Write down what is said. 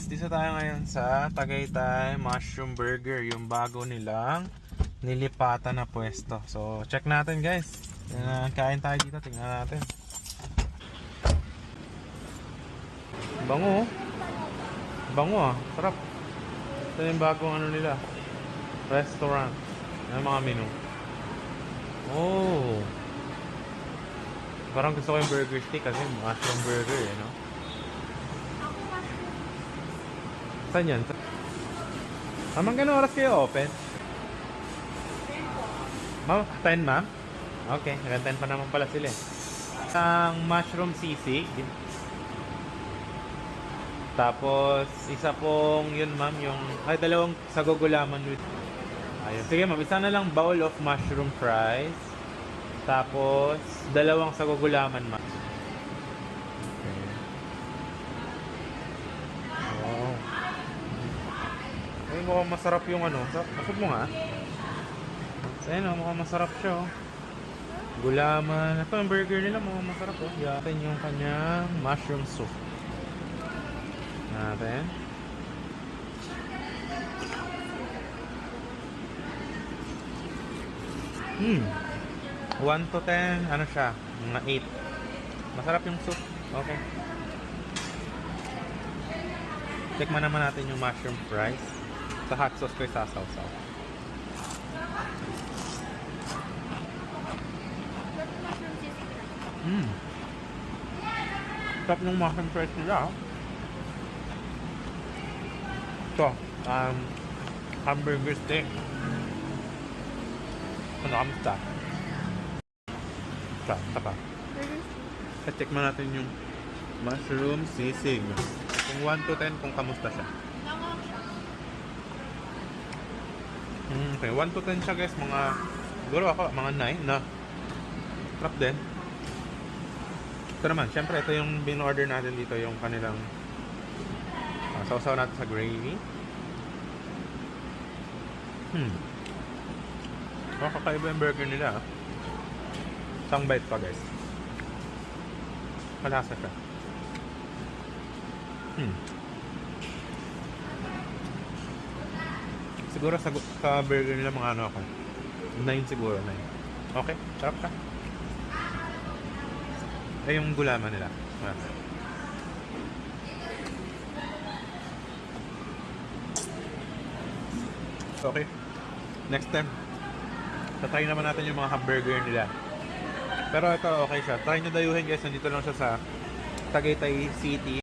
dito tayo ngayon sa Tagaytay Mushroom Burger, yung bago nilang nilipatan na pwesto. So, check natin guys. Kain tayo dito, tingnan natin. Bango oh. Bango ah, sarap. Ito yung bagong ano nila, restaurant. Ano mga menu? Oh, parang gusto ko yung burger stick kasi mushroom burger eh, no? Saan yan? Ma'am, gano'ng oras kayo open? Ma'am, 10 ma'am? Okay, hanggang 10 pa naman pala sila eh. Ang mushroom sisig. Tapos, isa pong yun ma'am, yung, ay dalawang sagugulaman with, ayun. Sige ma'am, isa na lang bowl of mushroom fries. Tapos, dalawang sagugulaman ma'am. Ay, mukhang masarap yung ano. Masarap mo nga. So, ayun o, mukhang masarap siya o. Gulaman. Ito yung burger nila, mukhang masarap o. Yakin yung kanyang mushroom soup. Natin. 1 to 10, ano siya? Mga 8. Masarap yung soup. Okay. Tikman naman natin yung mushroom fries. Sa hot sauce ko isasaw-saw. Sarap ng mushroom fries nila. Ito, hamburger steak. Ano kamusta? Ito pa. Tikman natin yung mushroom sisig. Kung 1 to 10 kung kamusta siya. Okay, 1 to 10 siya guys, siguro ako, mga 9 na. Sarap din. Ito naman, syempre ito yung bin-order natin dito, yung kanilang sausaw natin sa gravy. Kakaiba yung burger nila. Isang bite pa guys. Malasa siya. Siguro sa burger nila mga ano ako, 9 siguro, 9. Okay, sarap ka. Ay, yung gulaman nila. Okay, next time tatry naman natin yung mga hamburger nila. Pero ito okay siya. Try nyo dayuhin guys, nandito lang siya sa Tagaytay City.